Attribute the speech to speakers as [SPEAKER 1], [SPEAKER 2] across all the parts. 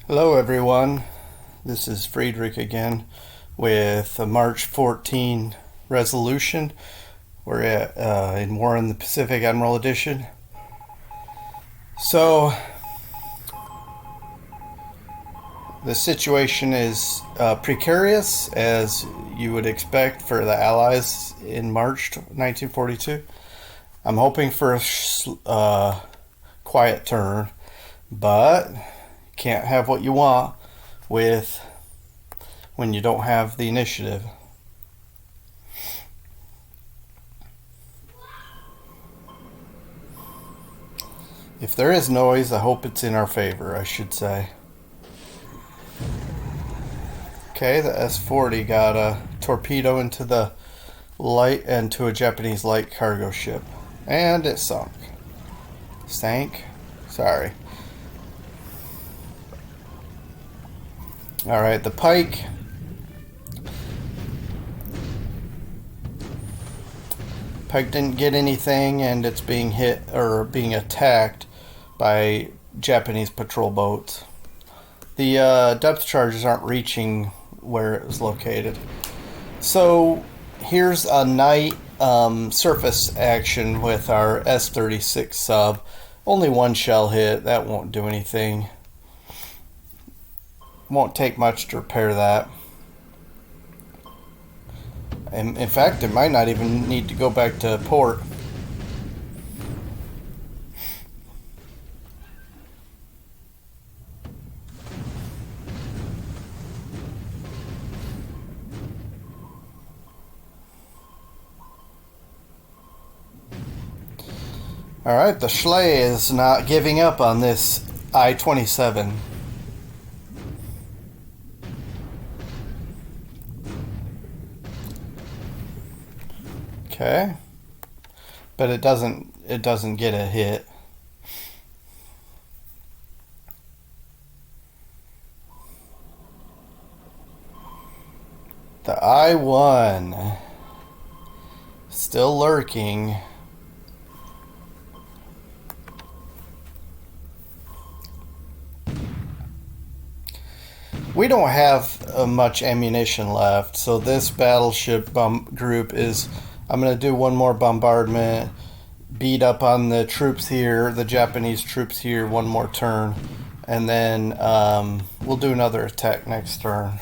[SPEAKER 1] Hello everyone, this is Friedrich again with a March 14 resolution. We're in War in the Pacific Admiral Edition. So the situation is precarious, as you would expect for the Allies in March 1942. I'm hoping for a quiet turn, but can't have what you want with when you don't have the initiative. If there is noise, I hope it's in our favor, I should say. Okay, the S-40 got a torpedo into the light and to a Japanese light cargo ship, and it sunk. Sank? Sorry. Alright, the Pike didn't get anything, and it's being hit or being attacked by Japanese patrol boats. The depth charges aren't reaching where it was located. So here's a night surface action with our S-36 sub. Only one shell hit. That won't do anything. Won't take much to repair that. And in fact, it might not even need to go back to port. Alright, the Schley is not giving up on this I-27. Okay, but it doesn't get a hit. The I-1 still lurking. We don't have much ammunition left, so this battleship group is, I'm going to do one more bombardment, beat up on the troops here, the Japanese troops here, one more turn, and then we'll do another attack next turn.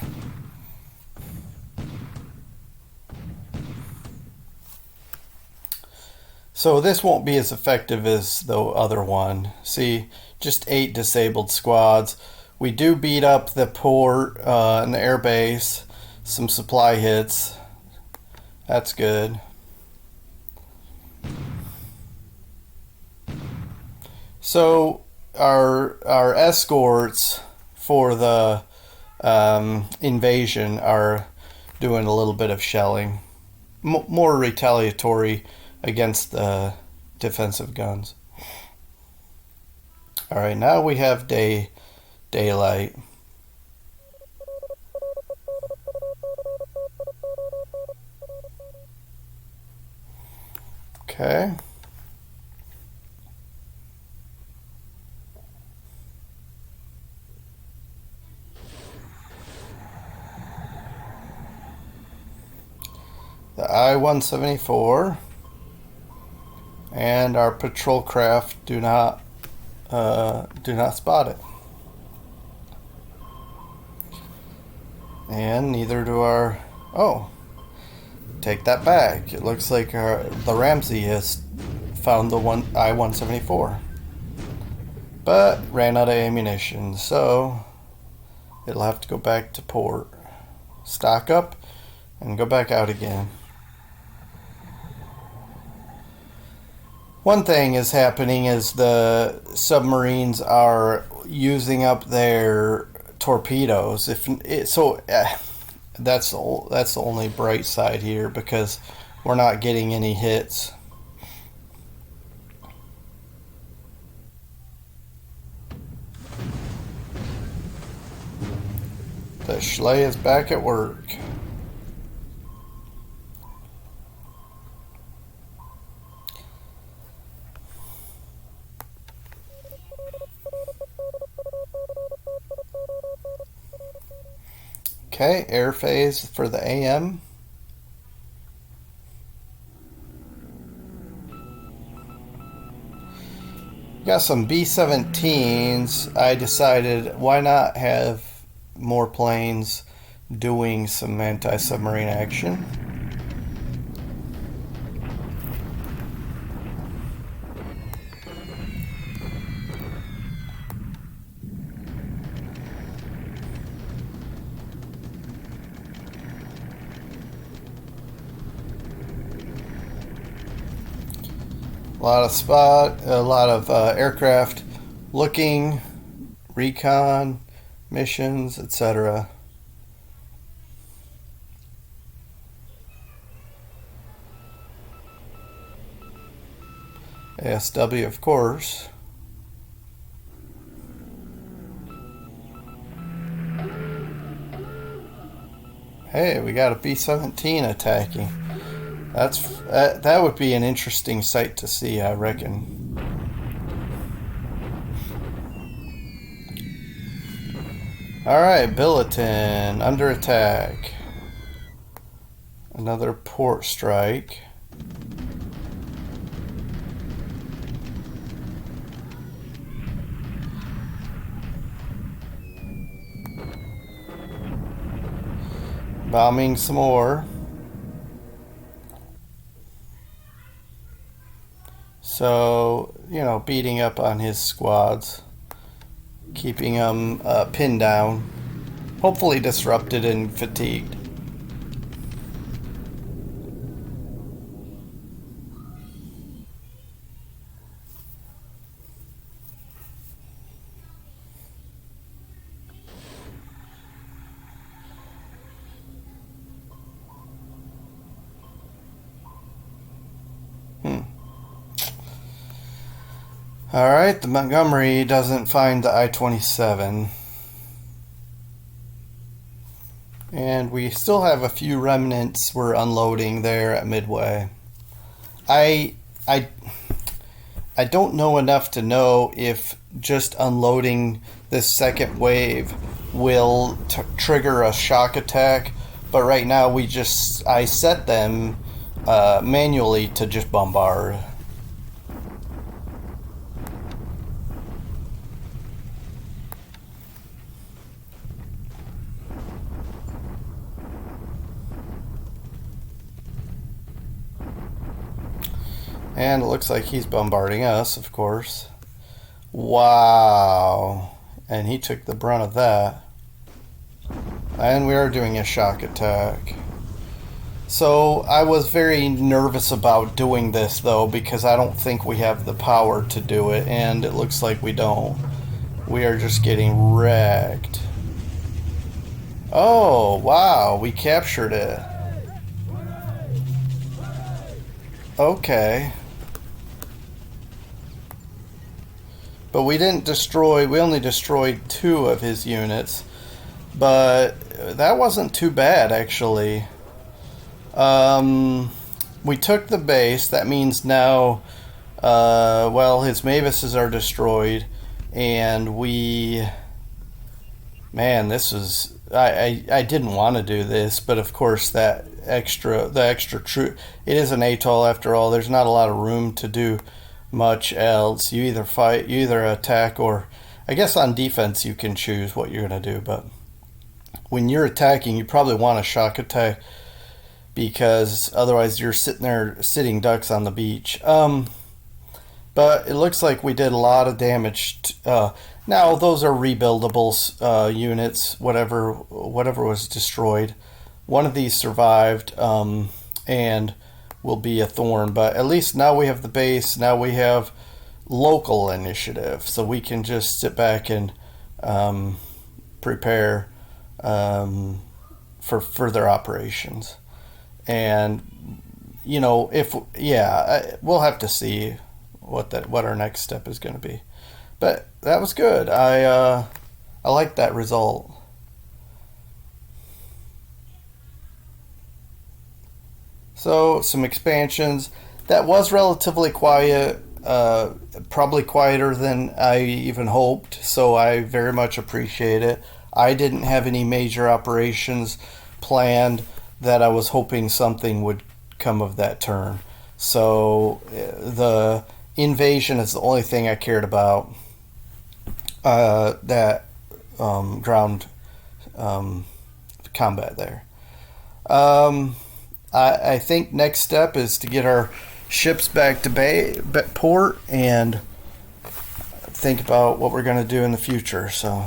[SPEAKER 1] So this won't be as effective as the other one. See, just 8 disabled squads. We do beat up the port and the air base, some supply hits. That's good. So our escorts for the invasion are doing a little bit of shelling, more retaliatory against the defensive guns. All right, now we have daylight. Okay. The I-174 and our patrol craft do not spot it, and neither do our. Oh, take that back. It looks like the Ramsey has found the I-174, but ran out of ammunition, so it'll have to go back to port, stock up, and go back out again. One thing is happening is the submarines are using up their torpedoes. That's the only bright side here, because we're not getting any hits. The Schley is back at work. Okay, air phase for the AM. Got some B-17s. I decided why not have more planes doing some anti-submarine action. A lot of aircraft looking, recon, missions, etc. ASW, of course. Hey, we got a B-17 attacking. That would be an interesting sight to see, I reckon. Alright, Billiton, under attack. Another port strike. Bombing some more. So, beating up on his squads. Keeping them pinned down. Hopefully disrupted and fatigued. Alright, the Montgomery doesn't find the I-27. And we still have a few remnants we're unloading there at Midway. I don't know enough to know if just unloading this second wave will trigger a shock attack, but right now I set them manually to just bombard. And it looks like he's bombarding us, of course. Wow. And he took the brunt of that. And we are doing a shock attack. So I was very nervous about doing this, though, because I don't think we have the power to do it. And it looks like we don't. We are just getting wrecked. Oh, wow. We captured it. Okay. But we only destroyed 2 of his units. But that wasn't too bad, actually. We took the base. That means now, his Mavises are destroyed. And this is... I didn't want to do this, but of course the extra troop... It is an atoll after all. There's not a lot of room to do much else. You either fight, you either attack, or I guess on defense you can choose what you're going to do, but when you're attacking you probably want a shock attack because otherwise you're sitting ducks on the beach. But it looks like we did a lot of damage. Now those are rebuildable units, whatever was destroyed. One of these survived and will be a thorn, but at least now we have the base. Now we have local initiative, so we can just sit back and prepare for further operations. And we'll have to see what our next step is going to be. But that was good. I like that result. So, some expansions. That was relatively quiet, probably quieter than I even hoped, so I very much appreciate it. I didn't have any major operations planned that I was hoping something would come of that turn. So the invasion is the only thing I cared about. That ground combat there. I think next step is to get our ships back to port and think about what we're going to do in the future. So.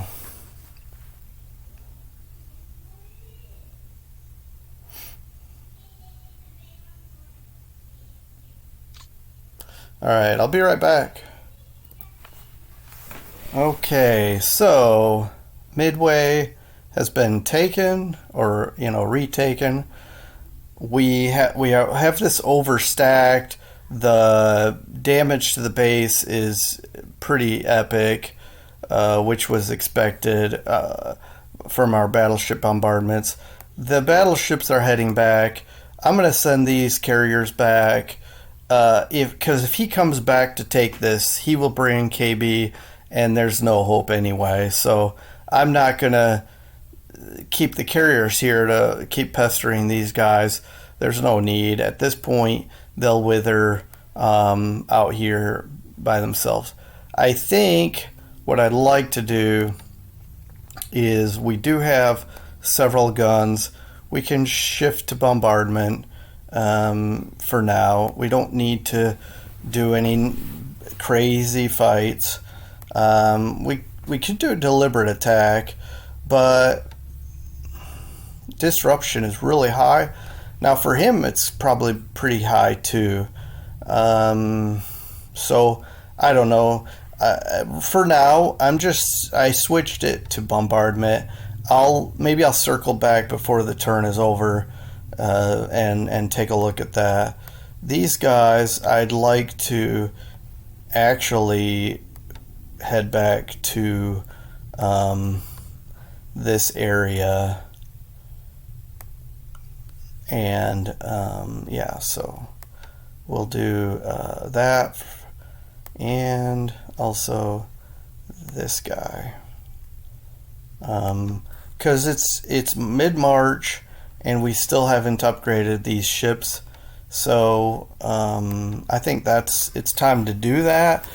[SPEAKER 1] Alright, I'll be right back. Okay, so Midway has been taken, or retaken. We have this overstacked. The damage to the base is pretty epic, which was expected from our battleship bombardments. The battleships are heading back. I'm going to send these carriers back. Because if he comes back to take this, he will bring KB, and there's no hope anyway. So I'm not gonna keep the carriers here to keep pestering these guys. There's no need at this point. They'll wither out here by themselves. I think what I'd like to do is we do have several guns. We can shift to bombardment. For now, we don't need to do any crazy fights. We could do a deliberate attack, but disruption is really high. Now for him, it's probably pretty high too. So I don't know. For now, I switched it to bombardment. Maybe I'll circle back before the turn is over. And take a look at that. These guys, I'd like to actually head back to this area, and yeah, so we'll do that, and also this guy, because it's mid-March. And we still haven't upgraded these ships. So I think it's time to do that.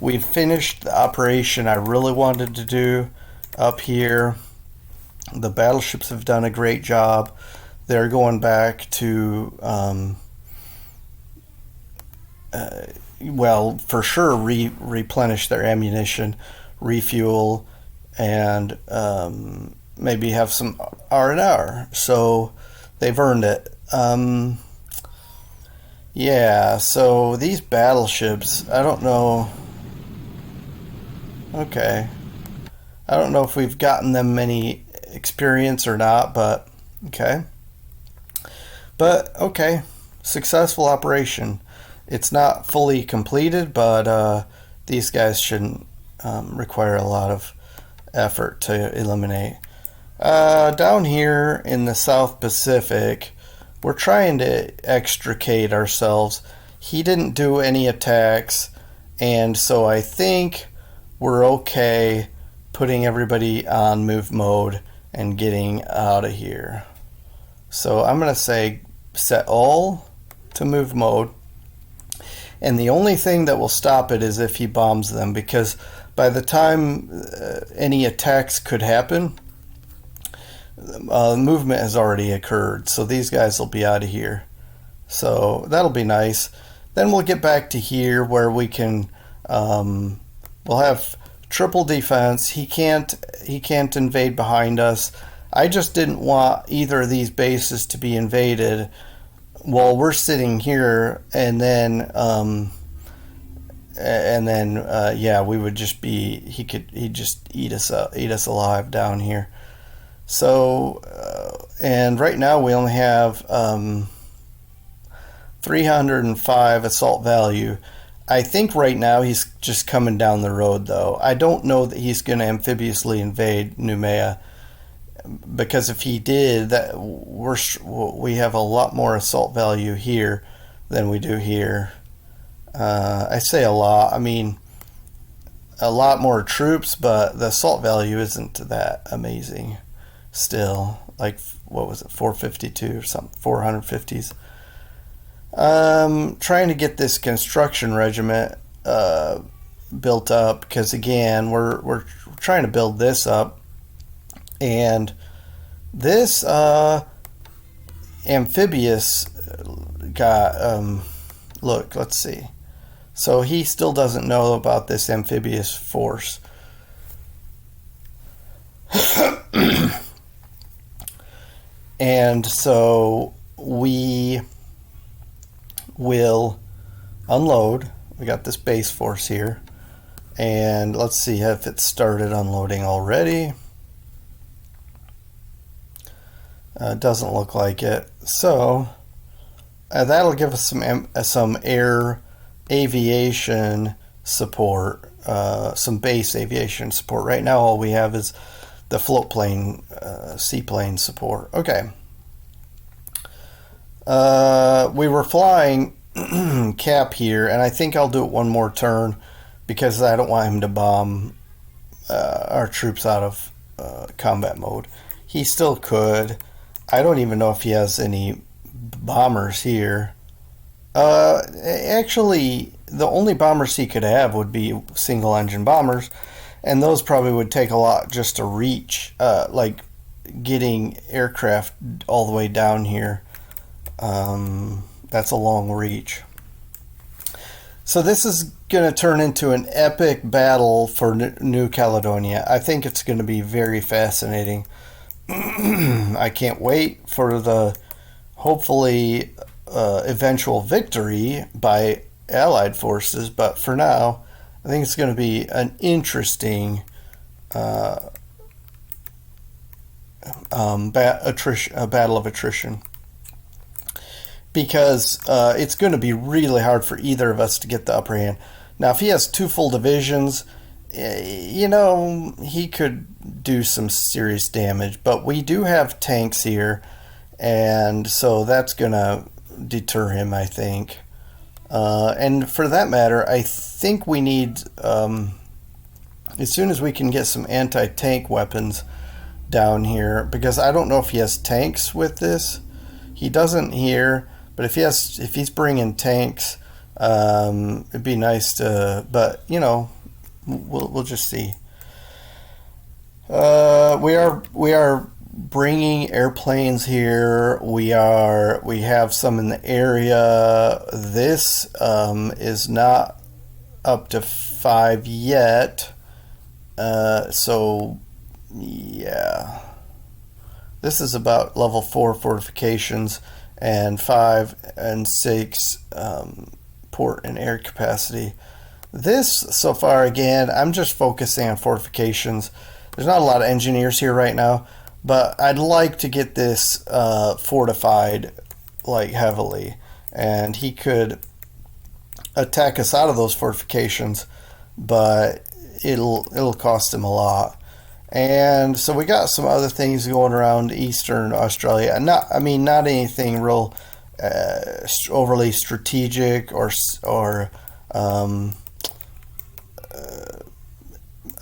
[SPEAKER 1] We've finished the operation I really wanted to do up here. The battleships have done a great job. They're going back to, well, for sure replenish their ammunition, refuel, and maybe have some R&R. So they've earned it. Yeah, so these battleships, I don't know. Okay. I don't know if we've gotten them any experience or not, but okay. But okay, successful operation. It's not fully completed, but these guys shouldn't require a lot of effort to eliminate. Down here in the South Pacific, we're trying to extricate ourselves. He didn't do any attacks, and so I think we're okay putting everybody on move mode and getting out of here. So I'm going to say set all to move mode, and the only thing that will stop it is if he bombs them, because by the time any attacks could happen, movement has already occurred, so these guys will be out of here. So that'll be nice. Then we'll get back to here where we can we'll have triple defense. He can't invade behind us. I just didn't want either of these bases to be invaded while we're sitting here, and then yeah, we would just be he'd just eat us alive down here. So and right now we only have 305 assault value. I think right now he's just coming down the road, though. I don't know that he's going to amphibiously invade Noumea, because if he did, that we have a lot more assault value here than we do here. I say a lot. I mean, a lot more troops, but the assault value isn't that amazing still. Like, what was it, 452 or something, 450s. Trying to get this construction regiment built up, because again, we're trying to build this up, and this amphibious got look, let's see. So he still doesn't know about this amphibious force. And so we will unload. We got this base force here. And let's see if it started unloading already. Doesn't look like it. So that'll give us some air aviation support, some base aviation support. Right now all we have is the float plane, seaplane support. Okay. We were flying Cap here, and I think I'll do it one more turn because I don't want him to bomb our troops out of combat mode. He still could. I don't even know if he has any bombers here. Actually, the only bombers he could have would be single engine bombers, and those probably would take a lot just to reach, like getting aircraft all the way down here. That's a long reach. So this is going to turn into an epic battle for New Caledonia. I think it's going to be very fascinating. I can't wait for the hopefully eventual victory by Allied forces, but for now I think it's going to be an interesting battle of attrition, because it's going to be really hard for either of us to get the upper hand. Now if he has two full divisions, you know, he could do some serious damage, but we do have tanks here, and so that's going to deter him, I think. And for that matter, I think we need, as soon as we can get some anti-tank weapons down here, because I don't know if he has tanks with this. He doesn't here, but if he's bringing tanks, it'd be nice to, but you know, we'll just see. We are bringing airplanes here. We have some in the area. This is not up to 5 yet. So yeah, this is about level 4 fortifications and 5 and 6 port and air capacity. This so far, again, I'm just focusing on fortifications. There's not a lot of engineers here right now, but I'd like to get this fortified like heavily, and he could attack us out of those fortifications, but it'll cost him a lot. And so we got some other things going around Eastern Australia. Not anything real overly strategic or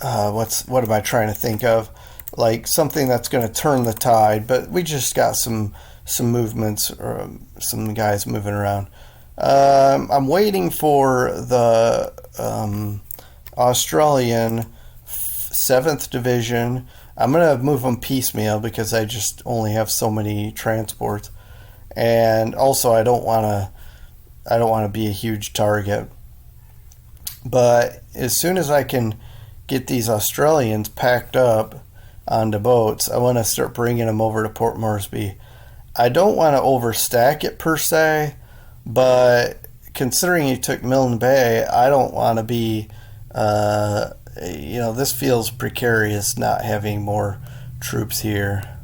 [SPEAKER 1] what am I trying to think of? Like something that's going to turn the tide, but we just got some movements, or some guys moving around. I'm waiting for the Australian 7th Division. I'm going to move them piecemeal because I just only have so many transports, and also I don't want to be a huge target. But as soon as I can get these Australians packed up onto boats, I want to start bringing them over to Port Moresby. I don't want to overstack it per se, but considering you took Milne Bay, I don't want to be, this feels precarious not having more troops here.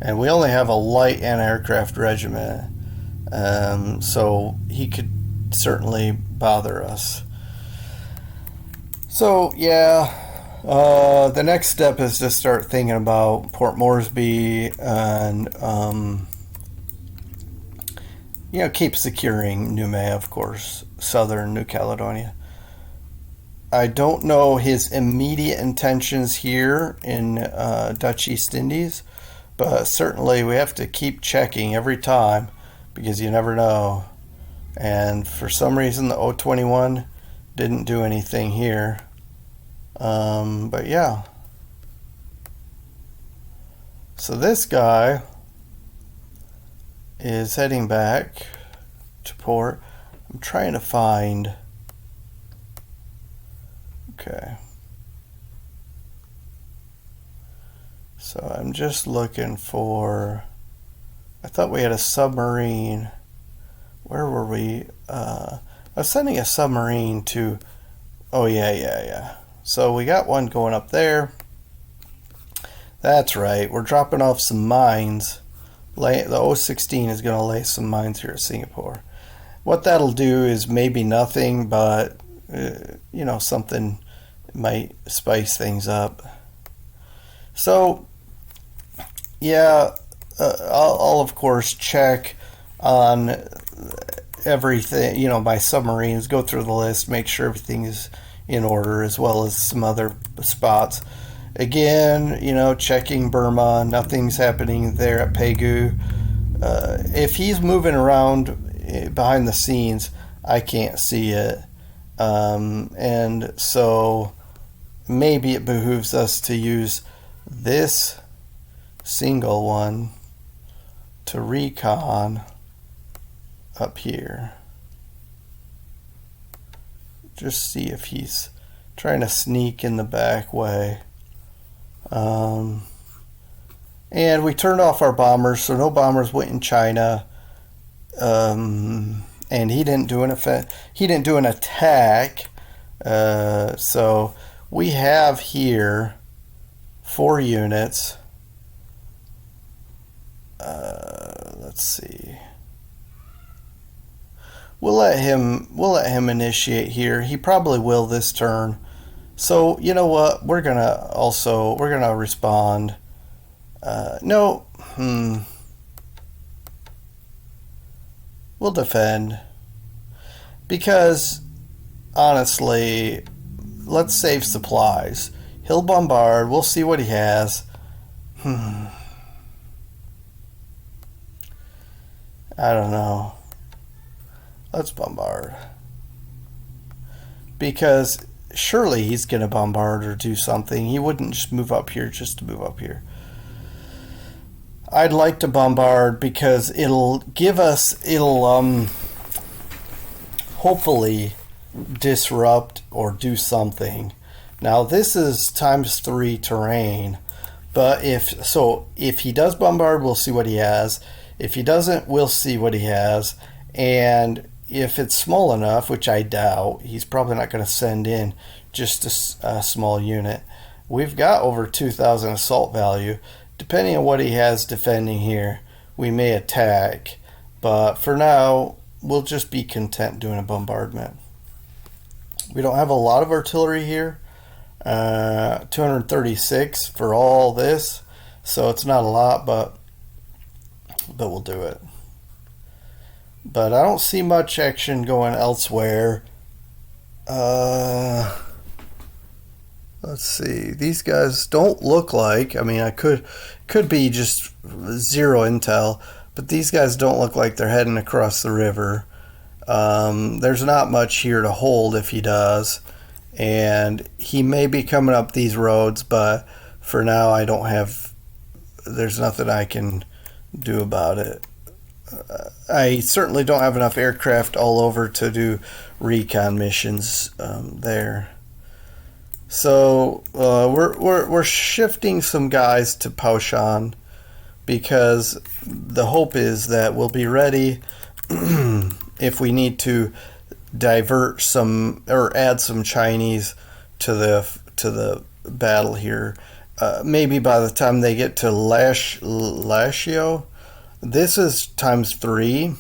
[SPEAKER 1] And we only have a light anti-aircraft regiment, so he could certainly bother us. So yeah, the next step is to start thinking about Port Moresby and keep securing Nouméa, of course, southern New Caledonia. I don't know his immediate intentions here in Dutch East Indies, but certainly we have to keep checking every time because you never know. And for some reason, the O-21 didn't do anything here. But yeah. So this guy is heading back to port. I'm trying to find... Okay. So I'm just looking for... I thought we had a submarine. Where were we? I was sending a submarine to... Oh, yeah. So we got one going up there. That's right. We're dropping off some mines. The O-16 is going to lay some mines here at Singapore. What that'll do is maybe nothing, but, you know, something might spice things up. So, yeah, I'll of course check on everything, you know, my submarines, go through the list, make sure everything is in order, as well as some other spots. Again, you know, checking Burma, nothing's happening there at Pegu. If he's moving around behind the scenes, I can't see it. And so maybe it behooves us to use this single one to recon up here. Just see if he's trying to sneak in the back way. And we turned off our bombers, so no bombers went in China. And he didn't do an attack. So we have here 4 units. Let's see. We'll let him initiate here. He probably will this turn. So you know what? We're gonna respond. No. We'll defend. Because honestly, let's save supplies. He'll bombard. We'll see what he has. I don't know. Let's bombard. Because surely he's going to bombard or do something. He wouldn't just move up here just to move up here. I'd like to bombard because it'll hopefully disrupt or do something. Now this is ×3 terrain, but if he does bombard, we'll see what he has. If he doesn't, we'll see what he has. And if it's small enough, which I doubt, he's probably not going to send in just a small unit. We've got over 2,000 assault value. Depending on what he has defending here, we may attack. But for now, we'll just be content doing a bombardment. We don't have a lot of artillery here. 236 for all this. So it's not a lot, but we'll do it. But I don't see much action going elsewhere. Let's see. These guys don't look like... I mean, I could be just zero intel, but these guys don't look like they're heading across the river. There's not much here to hold if he does. And he may be coming up these roads, but for now I don't have... There's nothing I can do about it. I certainly don't have enough aircraft all over to do recon missions there. So we're shifting some guys to Paoshan because the hope is that we'll be ready if we need to divert some or add some Chinese to the battle here. Maybe by the time they get to Lashio. This is ×3.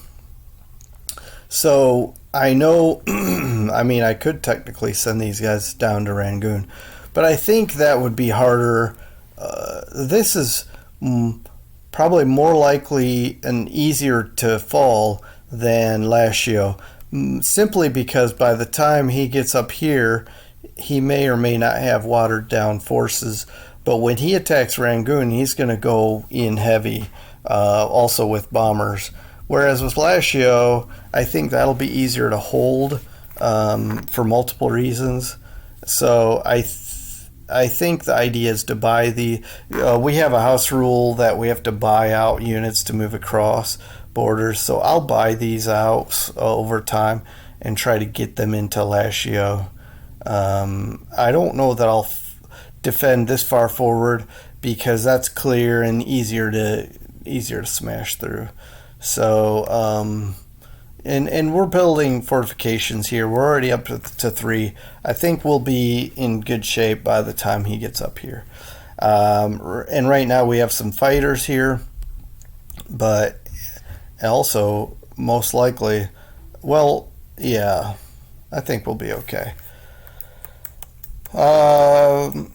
[SPEAKER 1] So I know, I mean, I could technically send these guys down to Rangoon, but I think that would be harder. This is probably more likely and easier to fall than Lashio, simply because by the time he gets up here, he may or may not have watered down forces, but when he attacks Rangoon, he's going to go in heavy, also with bombers. Whereas with Lashio, I think that'll be easier to hold for multiple reasons. So I think the idea is to buy the. We have a house rule that we have to buy out units to move across borders, so I'll buy these out over time and try to get them into Lashio. I don't know that I'll defend this far forward because that's clear and easier to smash through. So and we're building fortifications here. We're already up to 3. I think we'll be in good shape by the time he gets up here. And right now we have some fighters here, but also most likely, well, yeah, I think we'll be okay. For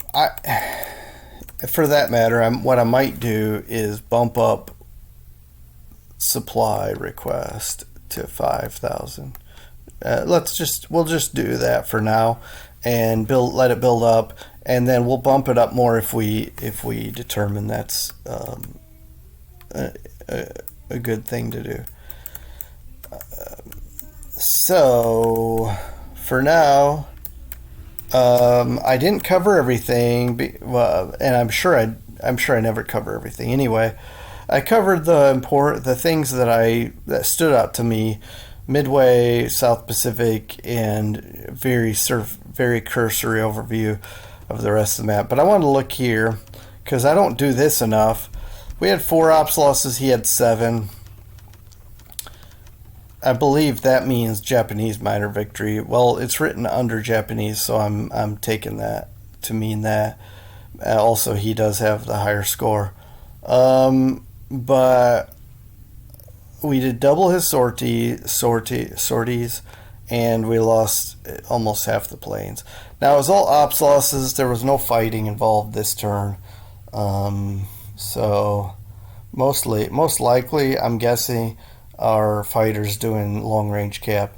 [SPEAKER 1] that matter, what I might do is bump up supply request to 5,000. We'll just do that for now and let it build up, and then we'll bump it up more if we determine that's a good thing to do. So for now, I didn't cover everything, and I'm sure I never cover everything anyway. I covered the things that stood out to me: Midway, South Pacific, and very cursory overview of the rest of the map. But I want to look here because I don't do this enough. We had 4 ops losses. He had 7. I believe that means Japanese minor victory. Well, it's written under Japanese, so I'm taking that to mean that. Also, he does have the higher score. But we did double his sorties, and we lost almost half the planes. Now, it was all ops losses. There was no fighting involved this turn. So most likely, I'm guessing our fighters doing long range cap.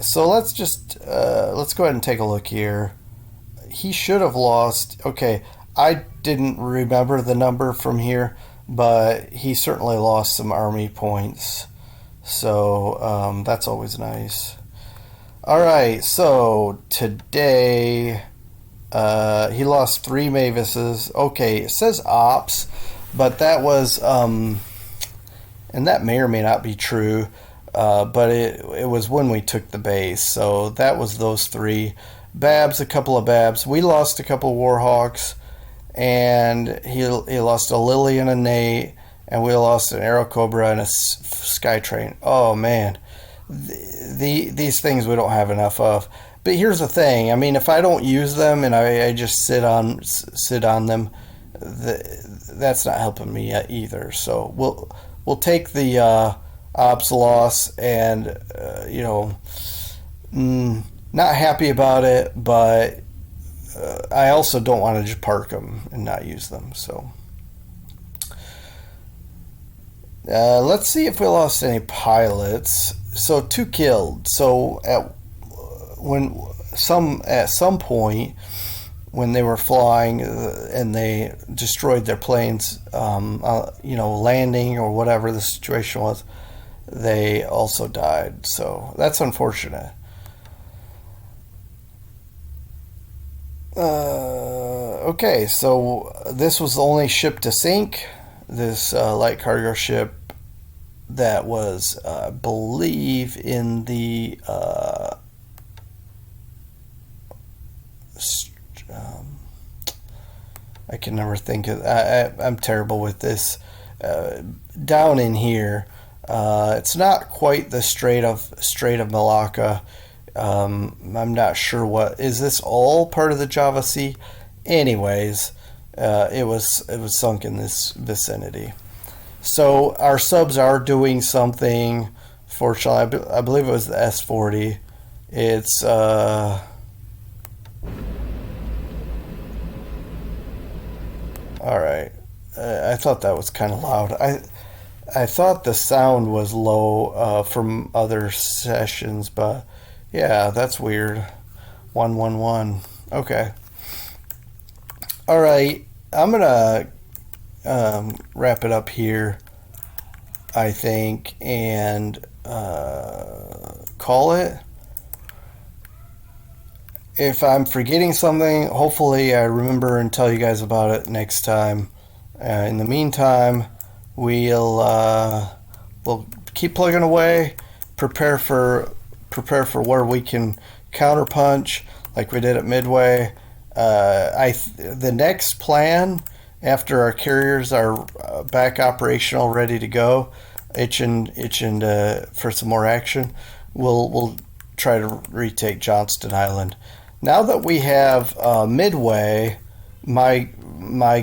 [SPEAKER 1] So let's go ahead and take a look here. He should have lost. Okay, I didn't remember the number from here, but he certainly lost some army points. So that's always nice. All right, so today he lost 3 Mavises. Okay, it says ops, but that was and that may or may not be true, but it was when we took the base. So that was those 3. Babs, a couple of Babs. We lost a couple of Warhawks, and he lost a Lily and a Nate, and we lost an Aero Cobra and a Skytrain. Oh, man. These things we don't have enough of. But here's the thing. I mean, if I don't use them and I just sit on them, that's not helping me either. So we'll take the ops loss, and not happy about it, but I also don't want to just park them and not use them. So let's see if we lost any pilots. So 2 killed. So at some point when they were flying and they destroyed their planes, landing or whatever the situation was, they also died. So that's unfortunate. Okay, so this was the only ship to sink. This light cargo ship that was, I believe, in the I can never think of. I'm terrible with this. Down in here, it's not quite the Strait of Malacca. I'm not sure what is this all part of the Java Sea. Anyways, it was sunk in this vicinity. So our subs are doing something. Fortunately, I believe it was the S40. It's all right. I thought that was kind of loud. I thought the sound was low from other sessions, but yeah, that's weird. 111. Okay. All right. I'm gonna wrap it up here, I think, and call it. If I'm forgetting something, hopefully I remember and tell you guys about it next time. In the meantime, we'll keep plugging away, prepare for where we can counterpunch like we did at Midway. The next plan after our carriers are back operational, ready to go, itching for some more action, we'll try to retake Johnston Island. Now that we have Midway, my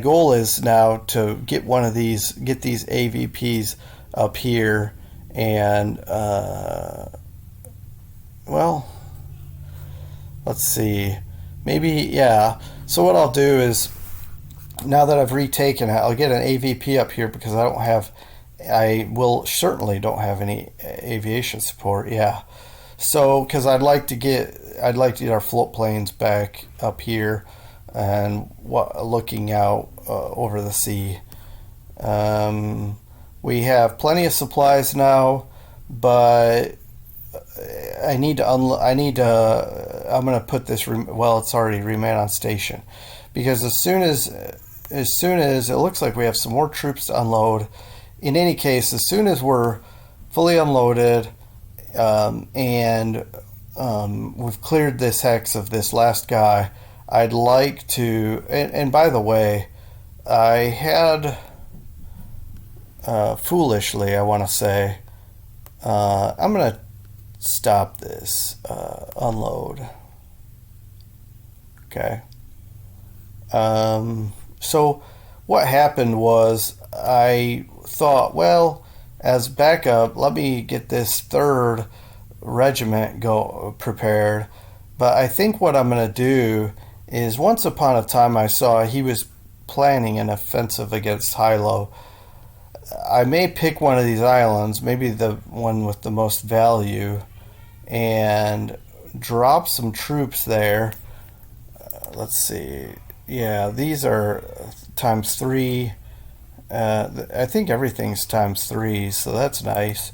[SPEAKER 1] goal is now to get these AVPs up here, and well, let's see, maybe, yeah. So what I'll do is, now that I've retaken it, I'll get an AVP up here because I will certainly don't have any aviation support. Yeah. So, because I'd like to get our float planes back up here and looking out over the sea. We have plenty of supplies now, but I'm going to put this. It's already remain on station, because as soon as it looks like we have some more troops to unload. In any case, as soon as we're fully unloaded, and we've cleared this hex of this last guy, I'd like to, and by the way, I had, foolishly, I want to say, I'm going to stop this unload. Okay. So what happened was, I thought, well, as backup, let me get this 3rd regiment prepared. But I think what I'm going to do is, once upon a time I saw he was planning an offensive against Hilo. I may pick one of these islands, maybe the one with the most value, and drop some troops there. Let's see. Yeah, these are ×3. I think everything's ×3, so that's nice.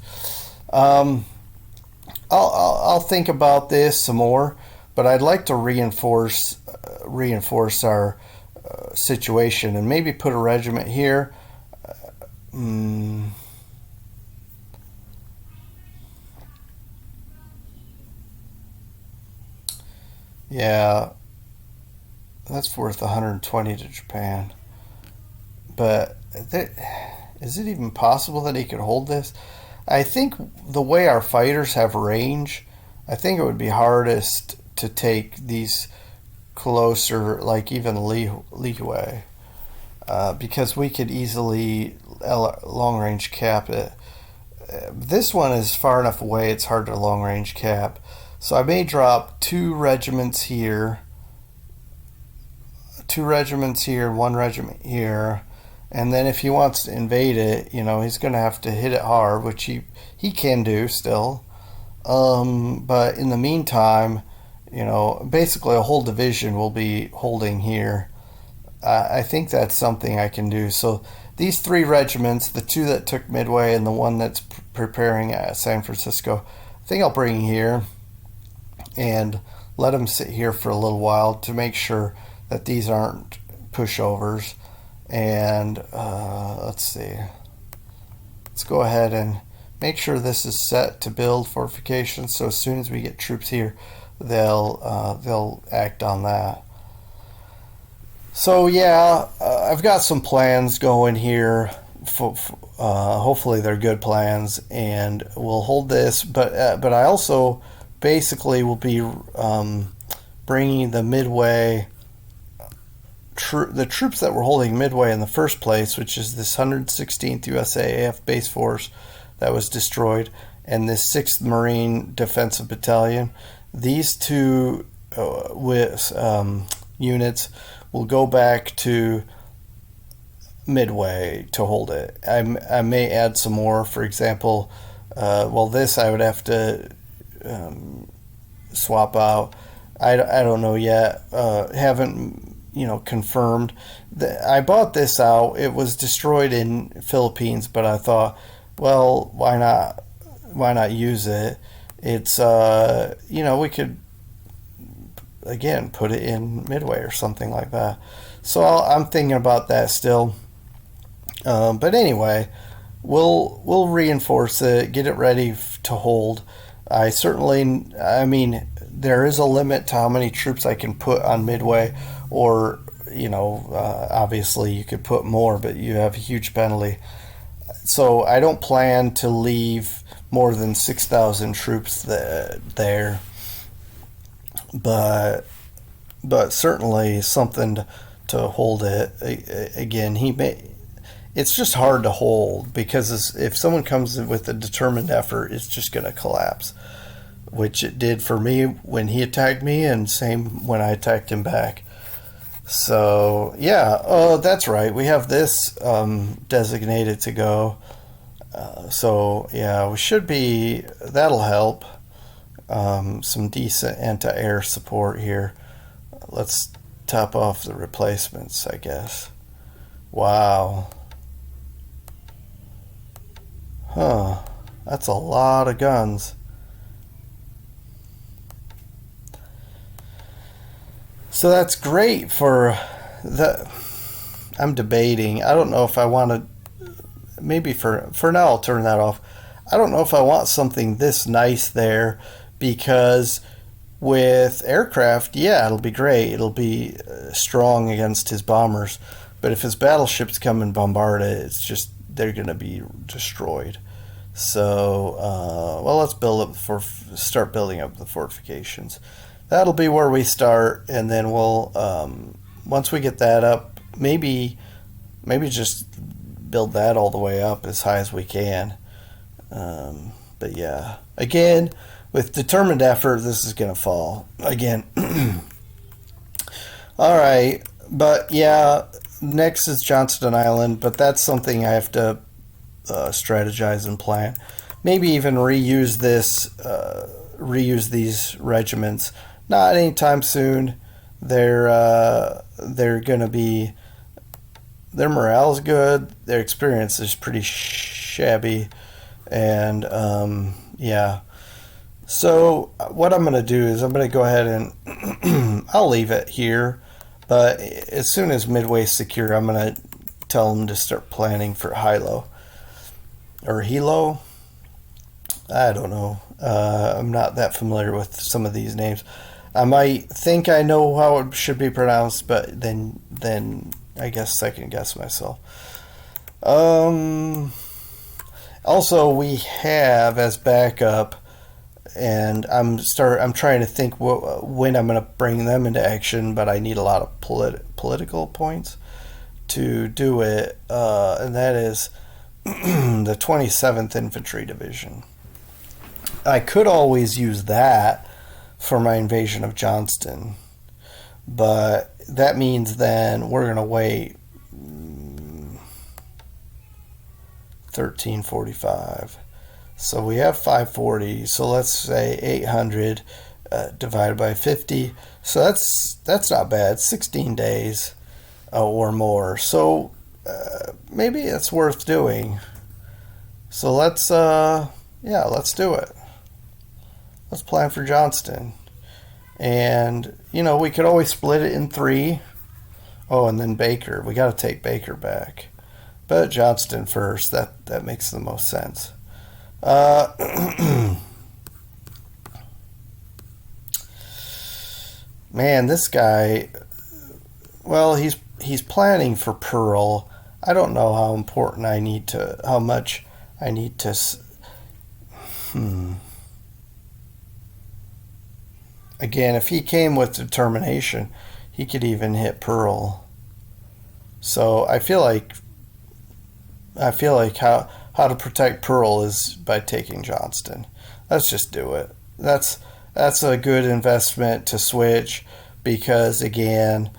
[SPEAKER 1] I'll think about this some more, but I'd like to reinforce our situation and maybe put a regiment here. Yeah, that's worth 120 to Japan. But is it even possible that he could hold this? I think the way our fighters have range, I think it would be hardest to take these closer, like even Midway, because we could easily long range cap it. This one is far enough away; it's hard to long range cap. So I may drop 2 regiments here, 1 regiment here. And then if he wants to invade it, he's going to have to hit it hard, which he can do still. But in the meantime, basically a whole division will be holding here. I think that's something I can do. So these 3 regiments, the 2 that took Midway and the one that's preparing at San Francisco, I think I'll bring here and let them sit here for a little while to make sure that these aren't pushovers. And let's see. Let's go ahead and make sure this is set to build fortifications. So as soon as we get troops here, they'll act on that. So yeah, I've got some plans going here. Hopefully they're good plans, and we'll hold this. But I also basically will be bringing the Midway. The troops that were holding Midway in the first place, which is this 116th USAAF base force that was destroyed, and this 6th Marine Defensive Battalion, these 2 units will go back to Midway to hold it. I may add some more. For example, this I would have to swap out. I don't know yet. Haven't confirmed. I bought this out. It was destroyed in Philippines, but I thought, well, why not? Why not use it? It's we could again put it in Midway or something like that. So I'm thinking about that still. But anyway, we'll reinforce it, get it ready to hold. I mean, there is a limit to how many troops I can put on Midway, or obviously you could put more, but you have a huge penalty. So I don't plan to leave more than 6,000 troops there, but certainly something to hold it. Again, it's just hard to hold because if someone comes with a determined effort, it's just going to collapse, which it did for me when he attacked me, and same when I attacked him back. So yeah, oh, that's right. We have this designated to go. So yeah, we should be. That'll help. Some decent anti-air support here. Let's top off the replacements, I guess. Wow. Huh. That's a lot of guns. So that's great for the. I'm debating. I don't know if I want to. Maybe for now I'll turn that off. I don't know if I want something this nice there, because with aircraft, yeah, it'll be great. It'll be strong against his bombers. But if his battleships come and bombard it, it's just they're going to be destroyed. So, let's start building up the fortifications. That'll be where we start, and then we'll once we get that up, maybe just build that all the way up as high as we can. But yeah, again, with determined effort, this is going to fall again. All right, but yeah, next is Johnston Island, but that's something I have to strategize and plan. Maybe even reuse these regiments. Not anytime soon. They're going to be. Their morale is good. Their experience is pretty shabby, and yeah. So what I'm going to do is I'm going to go ahead and I'll leave it here. But as soon as Midway's secure, I'm going to tell them to start planning for Hilo or Hilo. I don't know. I'm not that familiar with some of these names. I might think I know how it should be pronounced, but then I guess second guess myself. Also, we have as backup, and I'm trying to think when I'm going to bring them into action, but I need a lot of political points to do it, and that is the 27th Infantry Division. I could always use that for my invasion of Johnston, but that means then we're going to wait 1345. So we have 540. So let's say 800 divided by 50. So that's not bad. 16 days or more. So maybe it's worth doing. So let's do it. Let's plan for Johnston. And, we could always split it in 3. Oh, and then Baker. We got to take Baker back. But Johnston first. That makes the most sense. Man, this guy, well, he's planning for Pearl. I don't know how much I need to. Again, if he came with determination, he could even hit Pearl. So I feel like how to protect Pearl is by taking Johnston. Let's just do it. That's a good investment to switch, because again,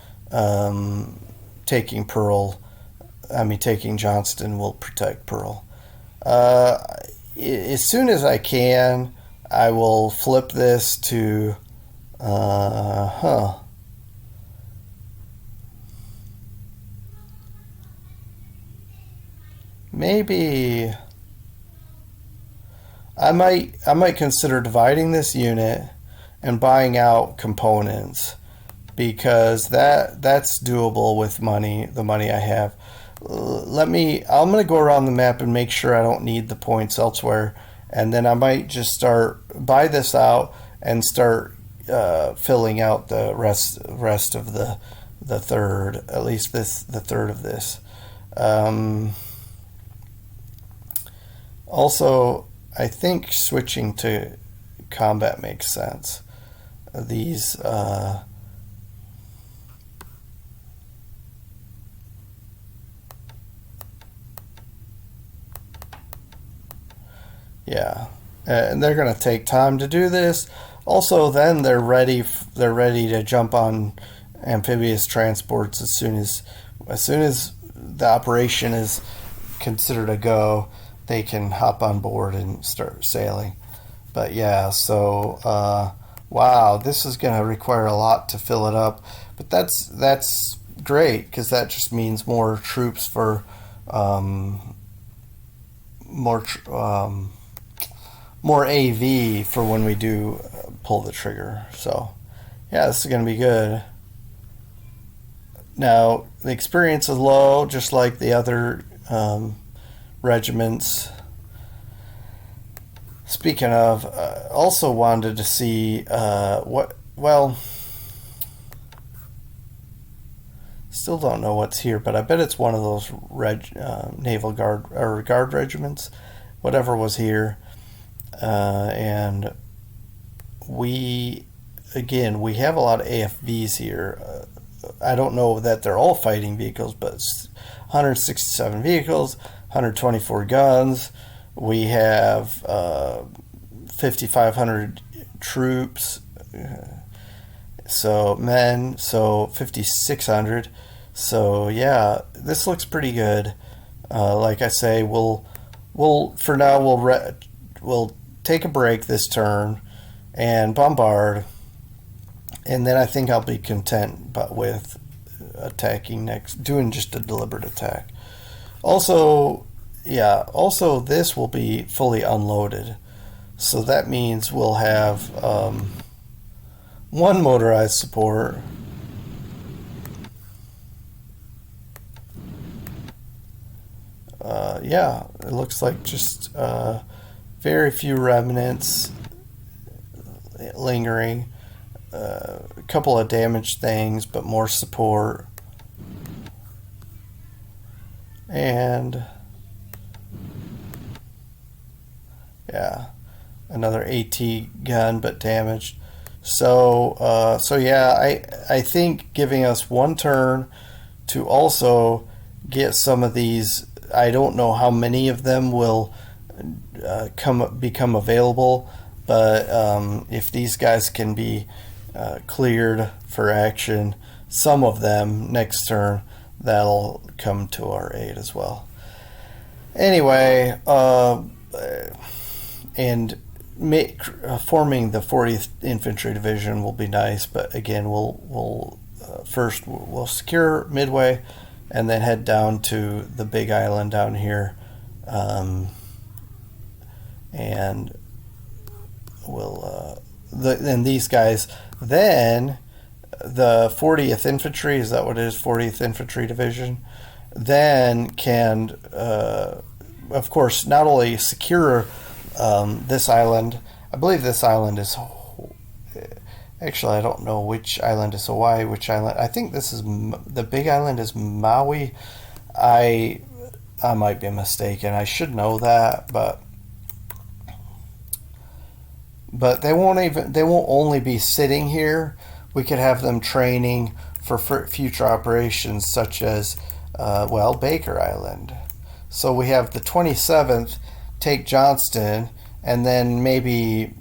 [SPEAKER 1] taking Johnston will protect Pearl. As soon as I can, I will flip this to Huh. Maybe I might consider dividing this unit and buying out components, because that's doable with money, the money I have. I'm going to go around the map and make sure I don't need the points elsewhere, and then I might just buy this out and start filling out the rest of the third, at least the third of this. Also, I think switching to combat makes sense. These yeah, and they're going to take time to do this. Also, then they're ready to jump on amphibious transports as soon as the operation is considered a go. They can hop on board and start sailing. But yeah, so wow, this is going to require a lot to fill it up. But that's great, because that just means more troops for more more AV for when we do pull the trigger. So yeah, this is going to be good. Now the experience is low, just like the other regiments. Speaking of, also wanted to see still don't know what's here, but I bet it's one of those naval guard or guard regiments, whatever was here. And we have a lot of AFVs here. I don't know that they're all fighting vehicles, but it's 167 vehicles, 124 guns. We have 5,500 troops, so 5,600. So yeah, this looks pretty good. Like I say, we'll for now we'll take a break this turn and bombard, and then I think I'll be content with attacking next, doing just a deliberate attack. Also, this will be fully unloaded, so that means we'll have one motorized support. It looks like just very few remnants lingering. A couple of damaged things, but more support. And yeah, another AT gun, but damaged. So I think giving us one turn to also get some of these. I don't know how many of them will become available, but if these guys can be cleared for action, some of them next turn, that'll come to our aid as well. Anyway, and forming the 40th Infantry Division will be nice, but again, we'll first we'll secure Midway, and then head down to the big island down here, and we'll then these guys, then the 40th Infantry, is that what it is, 40th Infantry Division, then can of course not only secure this island. I believe this island is, actually I don't know which island is Hawaii, which island. I think this is the big island is Maui. I might be mistaken. I should know that, but they won't only be sitting here. We could have them training for future operations, such as Baker Island. So we have the 27th take Johnston, and then maybe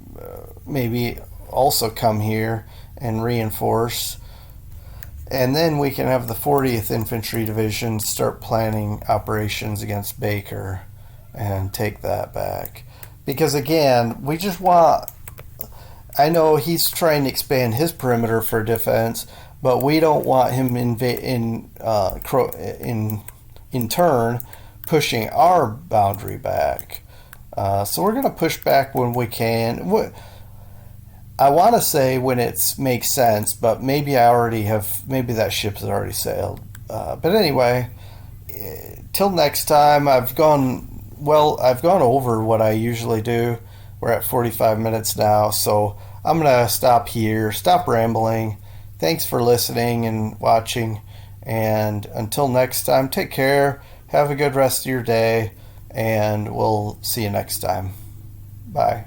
[SPEAKER 1] also come here and reinforce, and then we can have the 40th Infantry Division start planning operations against Baker and take that back. Because again, we just want, I know he's trying to expand his perimeter for defense, but we don't want him in turn pushing our boundary back. So we're going to push back when we can. I want to say when it makes sense, but maybe maybe that ship has already sailed. But anyway, till next time, I've gone over what I usually do. We're at 45 minutes now, so I'm going to stop here, stop rambling. Thanks for listening and watching, and until next time, take care, have a good rest of your day, and we'll see you next time. Bye.